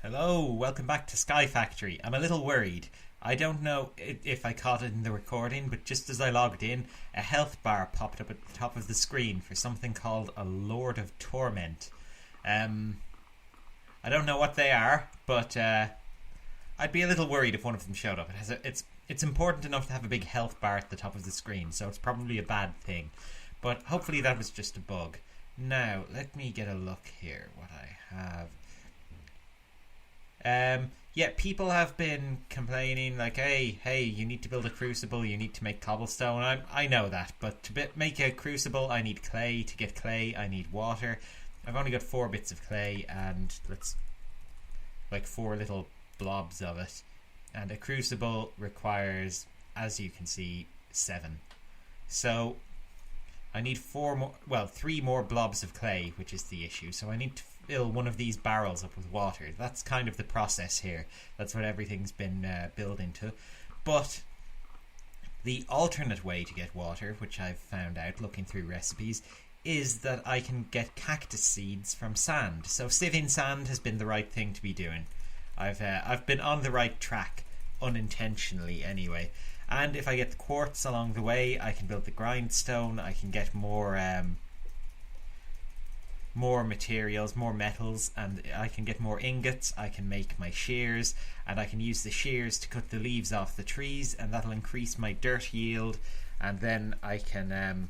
Hello, welcome back to SkyFactory. I'm a little worried. I don't know if I caught it in the recording, but just as I logged in, a health bar popped up at the top of the screen for something called a Lord of Torment. I don't know what they are, but I'd be a little worried if one of them showed up. It's important enough to have a big health bar at the top of the screen, so it's probably a bad thing. But hopefully that was just a bug. Now, let me get a look here, what I have. Yeah, people have been complaining like, hey, you need to build a crucible, you need to make cobblestone. I know that, but to make a crucible, I need clay. To get clay, I need water. I've only got 4 bits of clay and like 4 little blobs of it. And a crucible requires, as you can see, 7. So I need 3 more blobs of clay, which is the issue. So I need to fill one of these barrels up with water. That's kind of the process here. That's what everything's been built into. But the alternate way to get water, which I've found out looking through recipes, is that I can get cactus seeds from sand. So sieving sand has been the right thing to be doing. I've been on the right track, unintentionally anyway. And if I get the quartz along the way, I can build the grindstone. I can get more materials, more metals, and I can get more ingots. I can make my shears, and I can use the shears to cut the leaves off the trees, and that'll increase my dirt yield. And then I can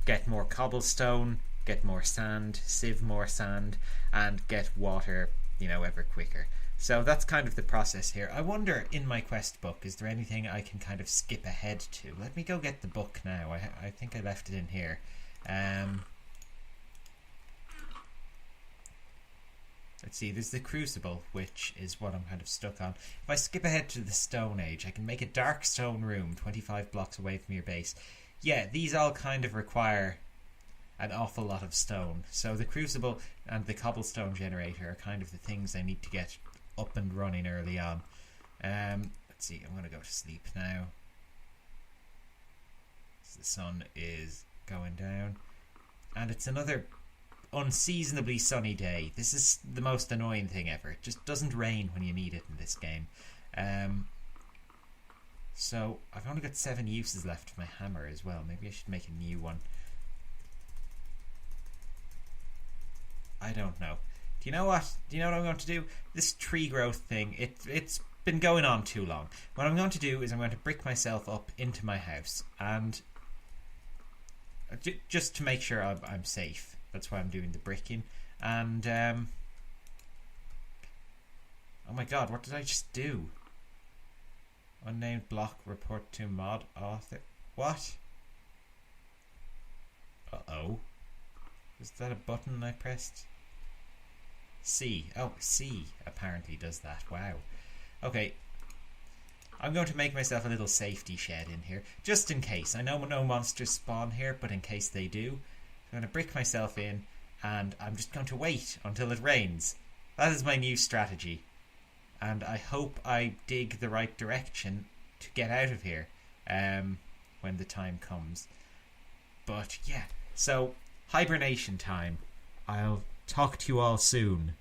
get more cobblestone, get more sand, sieve more sand, and get water, ever quicker. So that's kind of the process here. I wonder, in my quest book, is there anything I can kind of skip ahead to? Let me go get the book now. I think I left it in here. Let's see, there's the crucible, which is what I'm kind of stuck on. If I skip ahead to the Stone Age, I can make a dark stone room 25 blocks away from your base. Yeah, these all kind of require an awful lot of stone. So the crucible and the cobblestone generator are kind of the things I need to get up and running early on. Let's see, I'm going to go to sleep now. So the sun is going down. And it's another unseasonably sunny day. This is the most annoying thing ever. It just doesn't rain when you need it in this game. So I've only got 7 uses left for my hammer as well. Maybe I should make a new one. I don't know. Do you know what I'm going to do? This tree growth thing, it's been going on too long. What I'm going to do is I'm going to brick myself up into my house, and just to make sure I'm safe. That's why I'm doing the bricking. And oh my god, what did I just do? Unnamed block, report to mod author. What? Uh-oh. Was that a button I pressed? C. Oh, C apparently does that. Wow. Okay. I'm going to make myself a little safety shed in here, just in case. I know no monsters spawn here, but in case they do, I'm going to brick myself in, and I'm just going to wait until it rains. That is my new strategy. And I hope I dig the right direction to get out of here when the time comes. But yeah, so hibernation time. I'll talk to you all soon.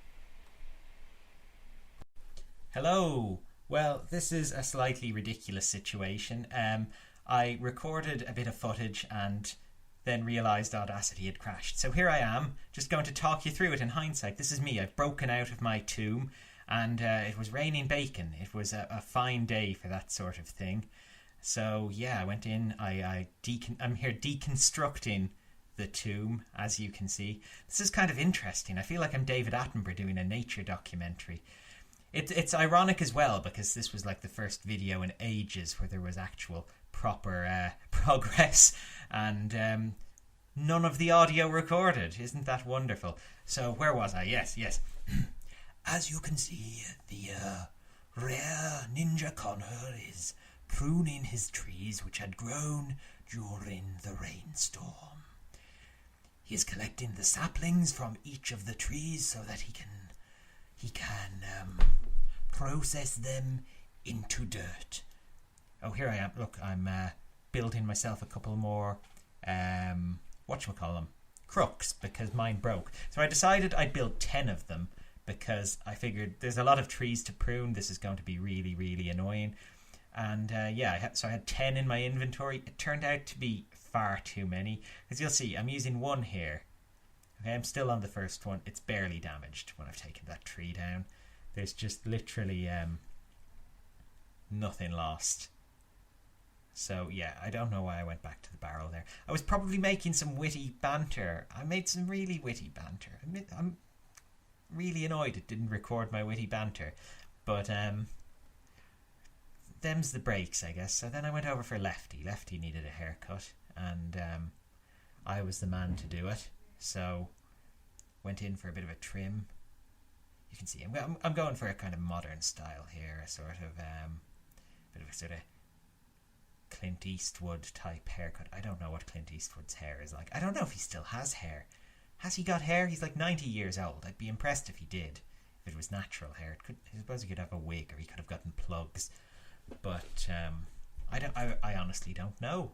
Hello. Well, this is a slightly ridiculous situation. I recorded a bit of footage and then realised Audacity had crashed. So here I am, just going to talk you through it in hindsight. This is me. I've broken out of my tomb, and it was raining bacon. It was a fine day for that sort of thing. So yeah, I went in. I'm here deconstructing the tomb, as you can see. This is kind of interesting. I feel like I'm David Attenborough doing a nature documentary. It's ironic as well, because this was like the first video in ages where there was actual proper progress, and none of the audio recorded. Isn't that wonderful? So where was I? Yes. As you can see, the rare Ninja Connor is pruning his trees which had grown during the rainstorm. He is collecting the saplings from each of the trees so that he can process them into dirt. Oh, here I am. Look, I'm building myself a couple more whatchamacallem, crooks, because mine broke. So I decided I'd build 10 of them because I figured there's a lot of trees to prune. This is going to be really, really annoying. And so I had 10 in my inventory. It turned out to be far too many, because you'll see I'm using one here. Okay, I'm still on the first one. It's barely damaged when I've taken that tree down. There's just literally nothing lost. So yeah, I don't know why I went back to the barrel there. I was probably making some witty banter. I made some really witty banter. I'm really annoyed it didn't record my witty banter. But them's the breaks, I guess. So then I went over for Lefty. Lefty needed a haircut, and I was the man to do it. So went in for a bit of a trim. You can see I'm going for a kind of modern style here, a sort of bit of a sort of Clint Eastwood type haircut. I don't know what Clint Eastwood's hair is like. I don't know if he still has hair. Has he got hair? He's like 90 years old. I'd be impressed if he did. If it was natural hair, I suppose he could have a wig, or he could have gotten plugs. But I honestly don't know.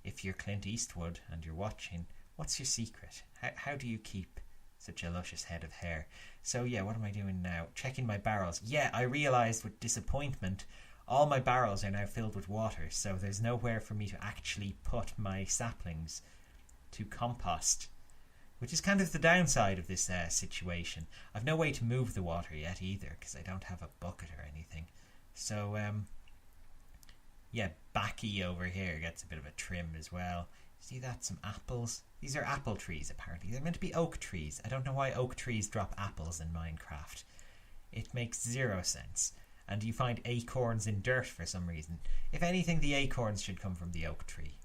If you're Clint Eastwood and you're watching, what's your secret? How do you keep such a luscious head of hair? So yeah, what am I doing now? Checking my barrels. Yeah, I realised with disappointment, all my barrels are now filled with water, so there's nowhere for me to actually put my saplings to compost, which is kind of the downside of this situation. I've no way to move the water yet either, because I don't have a bucket or anything. So yeah, Backy over here gets a bit of a trim as well. See that? Some apples. These are apple trees, apparently. They're meant to be oak trees. I don't know why oak trees drop apples in Minecraft. It makes zero sense. And you find acorns in dirt for some reason. If anything, the acorns should come from the oak tree.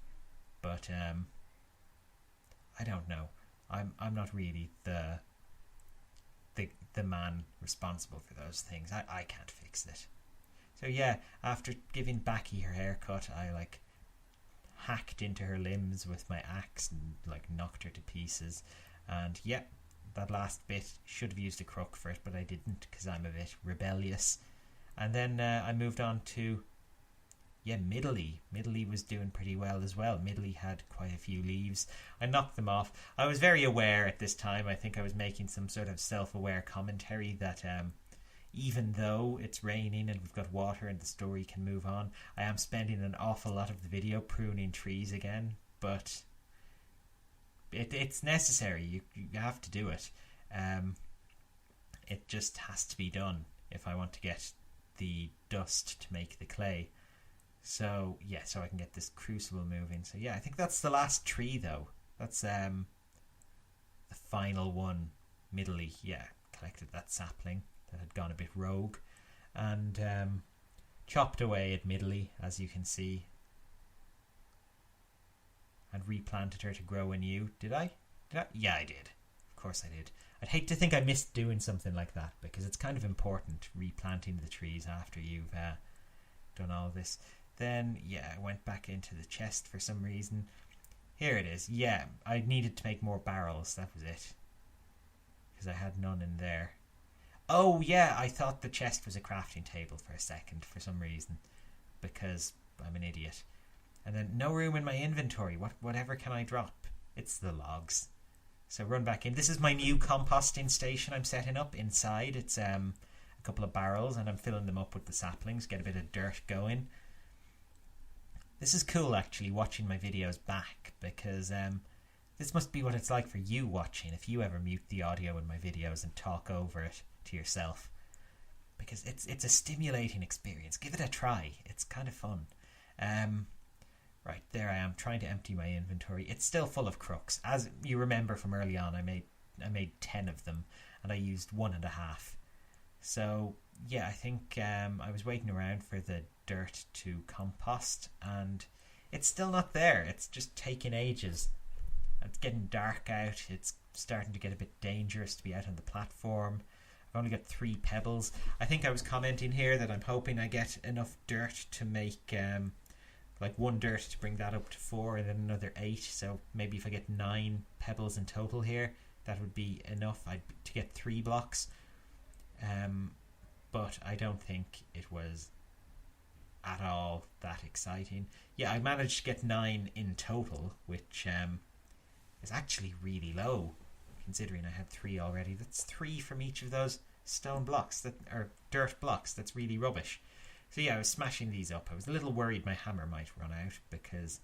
But I don't know. I'm not really the man responsible for those things. I can't fix it. So yeah, after giving Backy her haircut, I hacked into her limbs with my axe and knocked her to pieces. And yeah, that last bit, should have used a crook for it, but I didn't, because I'm a bit rebellious. And then I moved on to Middley. Middley was doing pretty well as well. Middley had quite a few leaves. I knocked them off. I was very aware at this time. I think I was making some sort of self-aware commentary that even though it's raining and we've got water and the story can move on, I am spending an awful lot of the video pruning trees again. But it's necessary. You have to do it. It just has to be done if I want to get the dust to make the clay. So yeah, so I can get this crucible moving. So yeah, I think that's the last tree though. That's the final one. Middley, yeah, collected that sapling that had gone a bit rogue, and chopped away at Middley, as you can see, and replanted her to grow anew. Did I? Yeah, I did. Of course I did. I'd hate to think I missed doing something like that, because it's kind of important, replanting the trees after you've done all this. Then, yeah, I went back into the chest for some reason. Here it is. Yeah, I needed to make more barrels. That was it. Because I had none in there. Oh, yeah, I thought the chest was a crafting table for a second for some reason. Because I'm an idiot. And then, no room in my inventory. Whatever can I drop? It's the logs. So run back in. This is my new composting station I'm setting up inside. It's a couple of barrels, and I'm filling them up with the saplings. Get a bit of dirt going. This is cool, actually, watching my videos back, because this must be what it's like for you watching, if you ever mute the audio in my videos and talk over it to yourself. Because it's a stimulating experience. Give it a try. It's kind of fun. Right, there I am, trying to empty my inventory. It's still full of crooks. As you remember from early on, I made 10 of them, and I used 1.5. So yeah, I think I was waiting around for the dirt to compost, and it's still not there. It's just taking ages. It's getting dark out. It's starting to get a bit dangerous to be out on the platform. I've only got 3 pebbles. I think I was commenting here that I'm hoping I get enough dirt to make 1 dirt to bring that up to 4, and then another 8. So maybe if I get 9 pebbles in total here, that would be enough to get 3 blocks. But I don't think it was at all that exciting. Yeah, I managed to get 9 in total, which is actually really low. considering I had 3 already. That's 3 from each of those stone blocks, or dirt blocks. That's really rubbish. So yeah, I was smashing these up. I was a little worried my hammer might run out because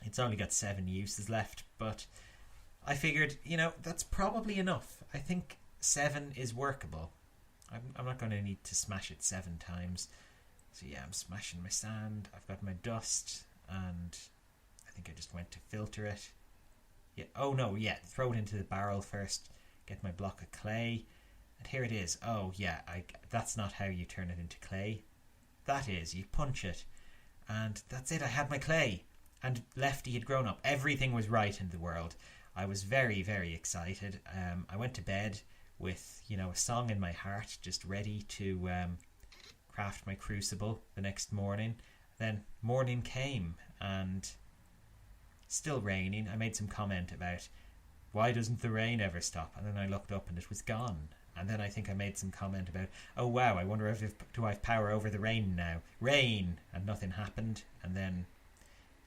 it's only got 7 uses left, but I figured, that's probably enough. I think 7 is workable. I'm not going to need to smash it 7 times. So yeah, I'm smashing my sand. I've got my dust, and I think I just went to filter it. Yeah. Oh no, yeah. Throw it into the barrel first. Get my block of clay, and here it is. Oh yeah, that's not how you turn it into clay. That is, you punch it, and that's it. I had my clay, and Lefty had grown up. Everything was right in the world. I was very, very excited. I went to bed with, a song in my heart, just ready to craft my crucible the next morning. Then morning came, and still raining. I made some comment about, why doesn't the rain ever stop? And then I looked up and it was gone. And then I think I made some comment about, oh wow, I wonder do I have power over the rain now? Rain! And nothing happened. And then,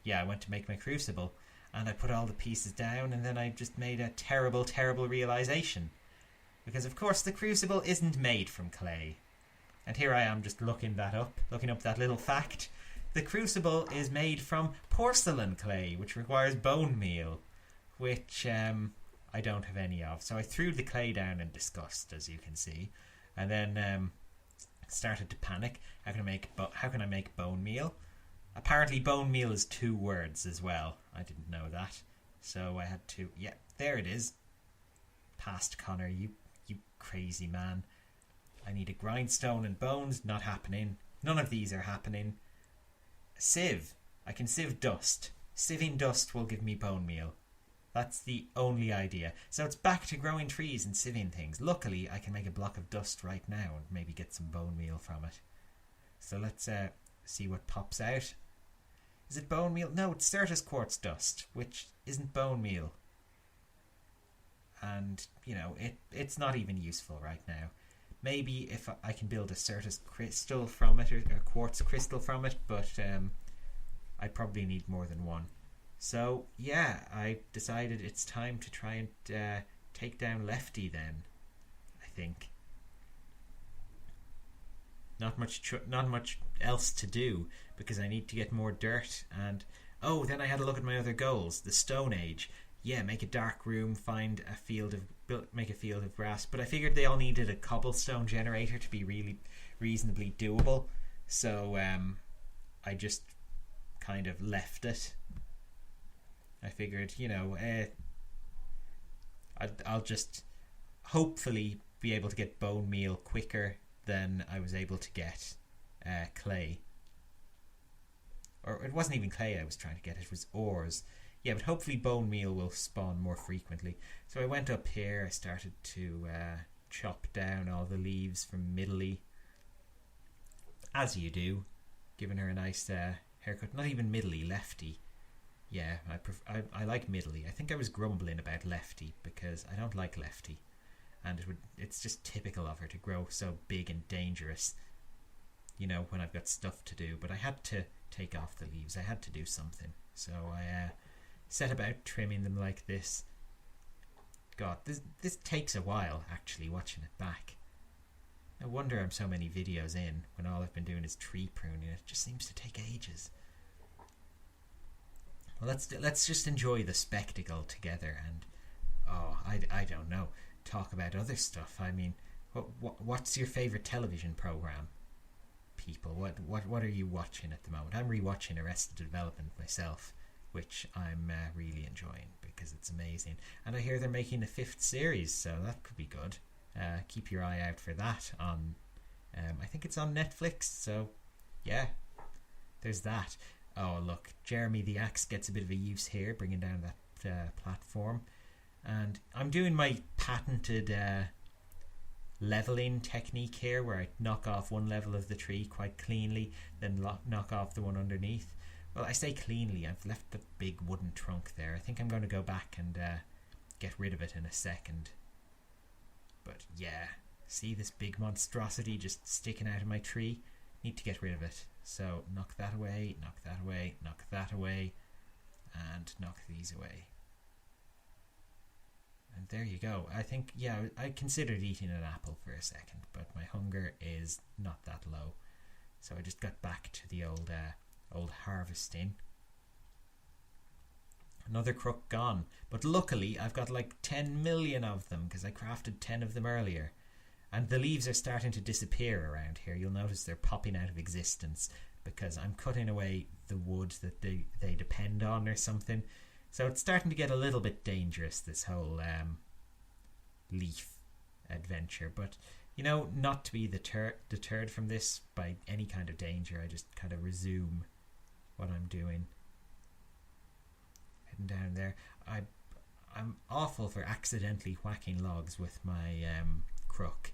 yeah, I went to make my crucible, and I put all the pieces down, and then I just made a terrible, terrible realization. Because of course the crucible isn't made from clay. And here I am just looking up that little fact. The crucible is made from porcelain clay, which requires bone meal, which I don't have any of. So I threw the clay down in disgust, as you can see, and then started to panic. How can I make bone meal? Apparently bone meal is 2 words as well. I didn't know that. So I had to, yeah, there it is. Past Connor, you crazy man. I need a grindstone and bones. Not happening. None of these are happening. Sieve. I can sieve dust. Sieving dust will give me bone meal. That's the only idea. So it's back to growing trees and sieving things. Luckily, I can make a block of dust right now and maybe get some bone meal from it. So let's see what pops out. Is it bone meal? No, it's Certus quartz dust, which isn't bone meal. And, it's not even useful right now. Maybe if I can build a Certus crystal from it, or quartz crystal from it, but I probably need more than one. So, yeah, I decided it's time to try and take down Lefty then, I think. Not much else to do, because I need to get more dirt, and then I had a look at my other goals. The Stone Age. Yeah, make a dark room, make a field of grass. But I figured they all needed a cobblestone generator to be really reasonably doable. So I just kind of left it. I figured, I'll just hopefully be able to get bone meal quicker than I was able to get clay. Or it wasn't even clay I was trying to get, it was ores. Yeah, but hopefully bone meal will spawn more frequently. So I went up here, I started to chop down all the leaves from Middly. As you do, giving her a nice haircut. Not even Middly, Lefty. Yeah, I like Middly. I think I was grumbling about Lefty because I don't like Lefty. And it's just typical of her to grow so big and dangerous, when I've got stuff to do. But I had to take off the leaves. I had to do something. So I set about trimming them like this. God, this takes a while, actually, watching it back. No wonder I'm so many videos in when all I've been doing is tree pruning. It just seems to take ages. Well, let's just enjoy the spectacle together and, I don't know, talk about other stuff. I mean, what's your favourite television programme? People, what are you watching at the moment? I'm rewatching Arrested Development myself, which I'm really enjoying because it's amazing. And I hear they're making a 5th series, so that could be good. Keep your eye out for that on, I think it's on Netflix, so yeah, there's that. Oh, look, Jeremy the Axe gets a bit of a use here, bringing down that platform. And I'm doing my patented leveling technique here, where I knock off one level of the tree quite cleanly, then knock off the one underneath. Well, I say cleanly, I've left the big wooden trunk there. I think I'm going to go back and get rid of it in a second. But yeah, see this big monstrosity just sticking out of my tree? Need to get rid of it. So knock that away, knock that away, knock that away, and knock these away. And there you go. I think, yeah, I considered eating an apple for a second, but my hunger is not that low. So I just got back to the old harvesting. Another crook gone. But luckily, I've got like 10 million of them because I crafted 10 of them earlier. And the leaves are starting to disappear around here. You'll notice they're popping out of existence because I'm cutting away the wood that they depend on or something. So it's starting to get a little bit dangerous, this whole leaf adventure. But, you know, not to be deterred from this by any kind of danger, I just kind of resume what I'm doing. Heading down there. I'm awful for accidentally whacking logs with my crook.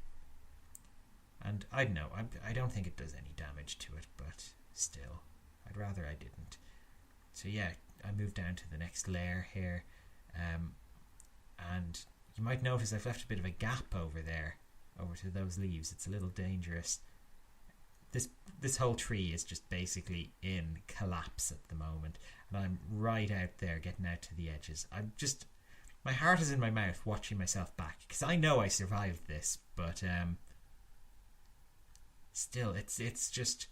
And I don't know, I don't think it does any damage to it, but still, I'd rather I didn't. So yeah, I moved down to the next layer here, and you might notice I've left a bit of a gap over there, over to those leaves. It's a little dangerous. This whole tree is just basically in collapse at the moment, and I'm right out there getting out to the edges. My heart is in my mouth watching myself back, because I know I survived this, but still, it's just,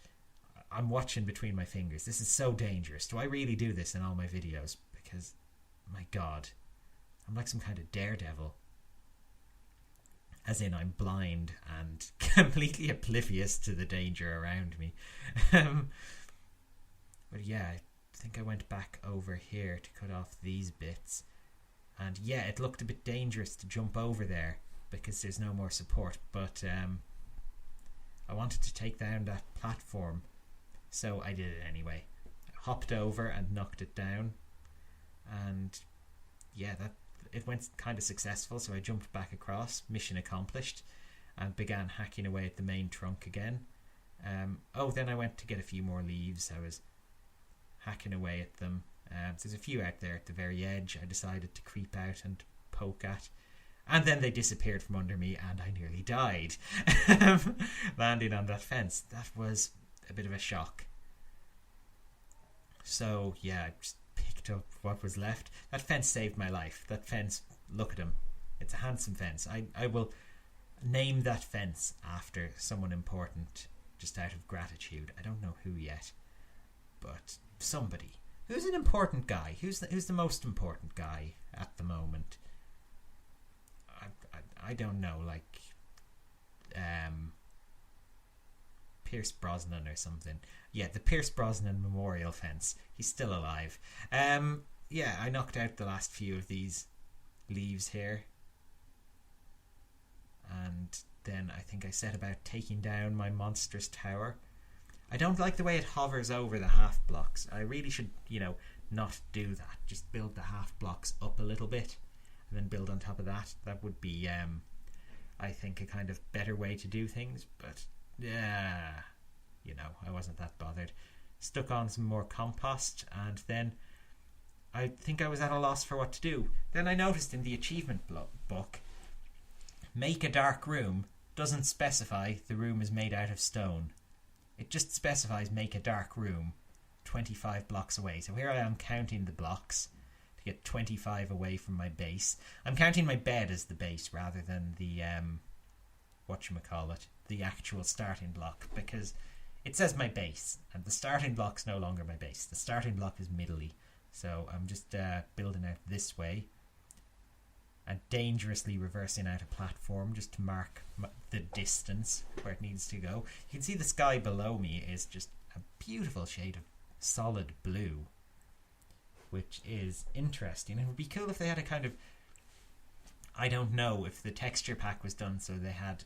I'm watching between my fingers. This is so dangerous. Do I really do this in all my videos? Because, my God, I'm like some kind of daredevil. As in, I'm blind and completely oblivious to the danger around me. But yeah, I think I went back over here to cut off these bits. And yeah, it looked a bit dangerous to jump over there because there's no more support. But I wanted to take down that platform, so I did it anyway. I hopped over and knocked it down, and yeah, it went kind of successful. So I jumped back across, mission accomplished, and began hacking away at the main trunk again. Then I went to get a few more leaves. I was hacking away at them. There's a few out there at the very edge I decided to creep out and poke at. And then they disappeared from under me and I nearly died. Landing on that fence. That was a bit of a shock. So, yeah, I just picked up what was left. That fence saved my life. That fence, look at him. It's a handsome fence. I will name that fence after someone important, just out of gratitude. I don't know who yet, but somebody. Who's an important guy? Who's the most important guy at the moment? I don't know, like Pierce Brosnan or something. Yeah, the Pierce Brosnan Memorial Fence. He's still alive. Yeah, I knocked out the last few of these leaves here. And then I think I set about taking down my monstrous tower. I don't like the way it hovers over the half blocks. I really should, not do that. Just build the half blocks up a little bit and then build on top of that. That would be, I think, a kind of better way to do things. But, yeah, I wasn't that bothered. Stuck on some more compost, and then I think I was at a loss for what to do. Then I noticed in the achievement book, make a dark room doesn't specify the room is made out of stone. It just specifies make a dark room 25 blocks away. So here I am counting the blocks to get 25 away from my base. I'm counting my bed as the base rather than the, the actual starting block, because it says my base, and the starting block's no longer my base. The starting block is middly. So I'm just building out this way and dangerously reversing out a platform just to mark the distance where it needs to go. You can see the sky below me is just a beautiful shade of solid blue, which is interesting. It would be cool if they had a kind of, I don't know, if the texture pack was done so they had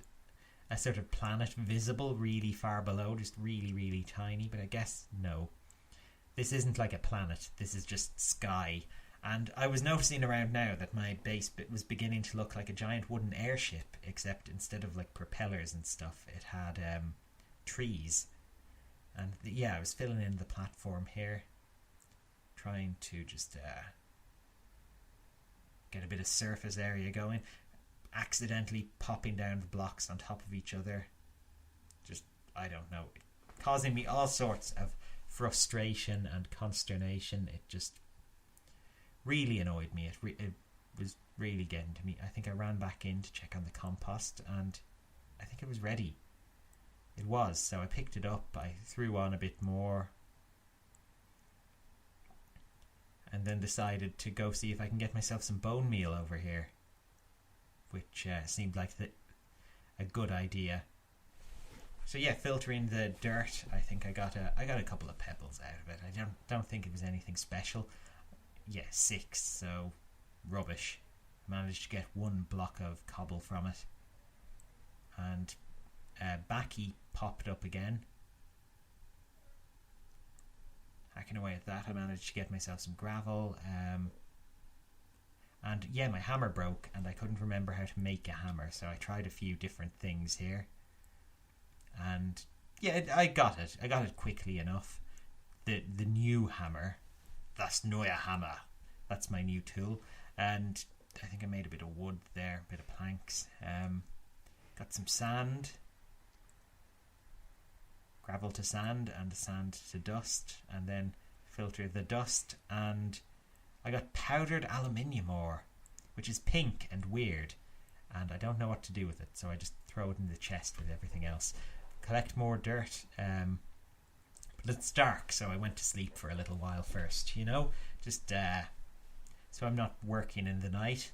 a sort of planet visible really far below, just really, really tiny, but I guess no. This isn't like a planet, this is just sky. And I was noticing around now that my base was beginning to look like a giant wooden airship, except instead of like propellers and stuff, it had trees. And I was filling in the platform here, trying to just get a bit of surface area going, accidentally popping down the blocks on top of each other. Just, I don't know, causing me all sorts of frustration and consternation. It just really annoyed me. It was really getting to me. I think I ran back in to check on the compost, and I think it was ready. It was, so I picked it up, I threw on a bit more, and then decided to go see if I can get myself some bone meal over here, which seemed like a good idea. So yeah, filtering the dirt, I think I got a couple of pebbles out of it. I don't think it was anything special. Yeah, 6, so rubbish. Managed to get 1 block of cobble from it, and Backy popped up again. Hacking away at that, I managed to get myself some gravel, and yeah, my hammer broke and I couldn't remember how to make a hammer, so I tried a few different things here, and yeah, I got it quickly enough. The new hammer, das neue Hammer, that's my new tool, and I think I made a bit of wood there, a bit of planks. Got some sand, gravel to sand, and the sand to dust, and then filter the dust, and I got powdered aluminium ore, which is pink and weird, and I don't know what to do with it, so I just throw it in the chest with everything else. Collect more dirt, but it's dark, so I went to sleep for a little while first, just so I'm not working in the night.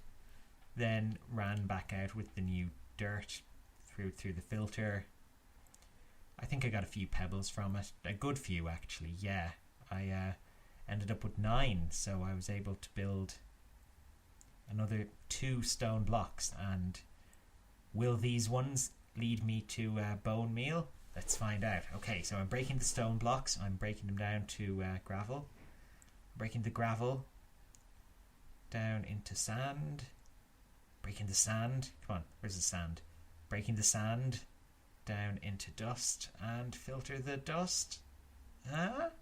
Then ran back out with the new dirt, through the filter. I think I got a few pebbles from it, a good few actually. Yeah, I ended up with 9, so I was able to build another 2 stone blocks. And will these ones lead me to bone meal? Let's find out. Okay, so I'm breaking the stone blocks, I'm breaking them down to gravel, breaking the gravel down into sand, breaking the sand, come on, where's the sand? Breaking the sand down into dust, and filter the dust. What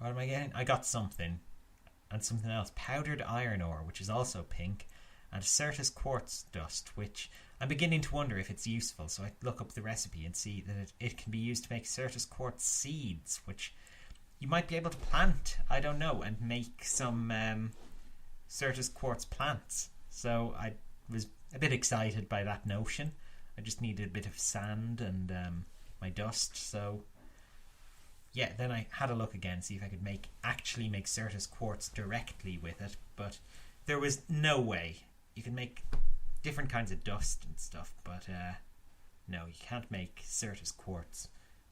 am I getting? I got something, and something else. Powdered iron ore, which is also pink, and Certus quartz dust, which I'm beginning to wonder if it's useful, so I look up the recipe and see that it can be used to make Certus quartz seeds, which you might be able to plant, I don't know, and make some Certus quartz plants. So I was a bit excited by that notion. I just needed a bit of sand and my dust, so yeah, then I had a look again, see if I could actually make Certus quartz directly with it, but there was no way. You can make different kinds of dust and stuff, but no, you can't make Certus quartz.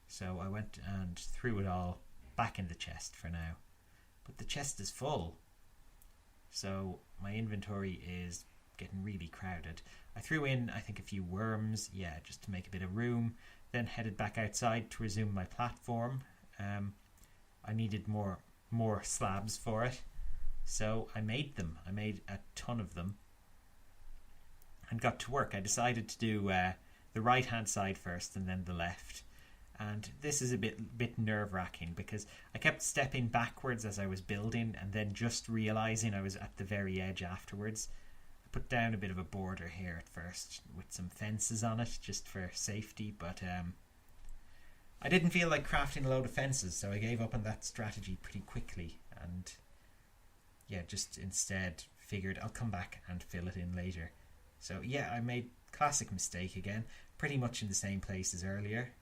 So I went and threw it all back in the chest for now. But the chest is full, so my inventory is getting really crowded. I threw in, I think, a few worms, yeah, just to make a bit of room, then headed back outside to resume my platform. I needed more slabs for it, so I made them. I made a ton of them and got to work. I decided to do the right hand side first and then the left, and this is a bit nerve-wracking because I kept stepping backwards as I was building and then just realising I was at the very edge afterwards. I put down a bit of a border here at first with some fences on it just for safety, but I didn't feel like crafting a load of fences, so I gave up on that strategy pretty quickly, and yeah, just instead figured I'll come back and fill it in later. So yeah, I made classic mistake again, pretty much in the same place as earlier.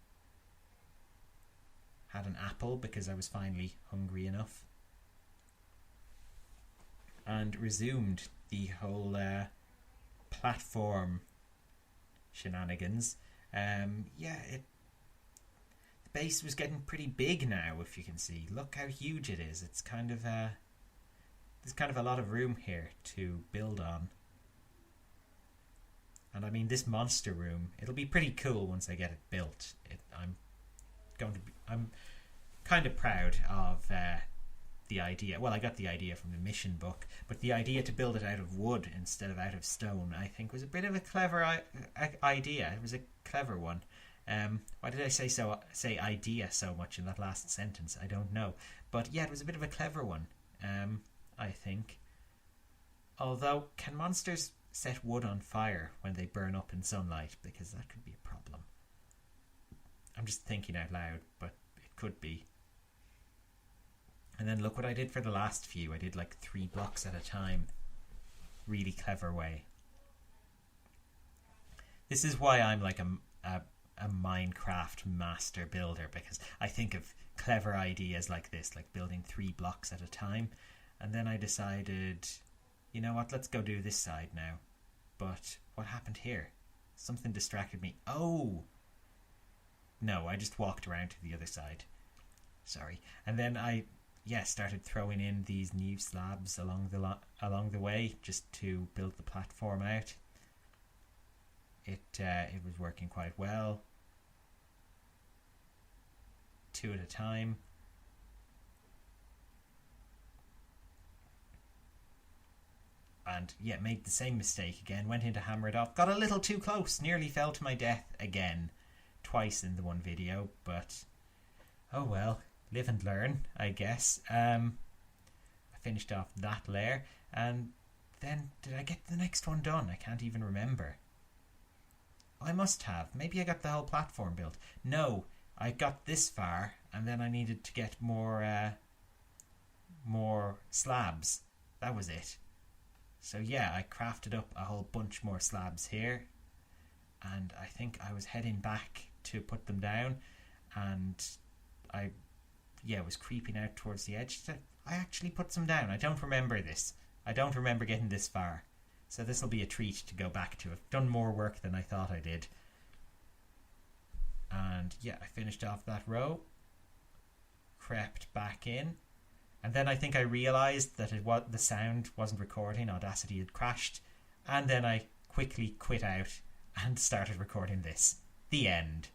Had an apple because I was finally hungry enough, and resumed the whole platform shenanigans. The base was getting pretty big now, if you can see. Look how huge it is. It's kind of there's kind of a lot of room here to build on. And I mean, this monster room, it'll be pretty cool once I get it built. I'm kind of proud of the idea. Well, I got the idea from the mission book, but the idea to build it out of wood instead of out of stone, I think, was a bit of a clever idea. It was a clever one. Why did I say idea so much in that last sentence? I don't know. But yeah, it was a bit of a clever one, I think. Although, can monsters set wood on fire when they burn up in sunlight? Because that could be a problem. I'm just thinking out loud, but it could be. And then look what I did for the last few. I did like 3 blocks at a time. Really clever way. This is why I'm like a Minecraft master builder, because I think of clever ideas like this, like building 3 blocks at a time. And then I decided, you know what, let's go do this side now. But what happened here? Something distracted me. Oh! No, I just walked around to the other side. Sorry. And then I started throwing in these new slabs along the way just to build the platform out. It was working quite well. 2 at a time. And made the same mistake again. Went in to hammer it off. Got a little too close. Nearly fell to my death again. Twice in the one video. But, oh well. Live and learn, I guess. I finished off that layer. And then, did I get the next one done? I can't even remember. I must have. Maybe I got the whole platform built. No, I got this far. And then I needed to get more slabs. That was it. So yeah, I crafted up a whole bunch more slabs here, and I think I was heading back to put them down, and I was creeping out towards the edge. I actually put some down. I don't remember this. I don't remember getting this far. So this will be a treat to go back to. I've done more work than I thought I did. And I finished off that row, crept back in. And then I think I realised that the sound wasn't recording. Audacity had crashed. And then I quickly quit out and started recording this. The end.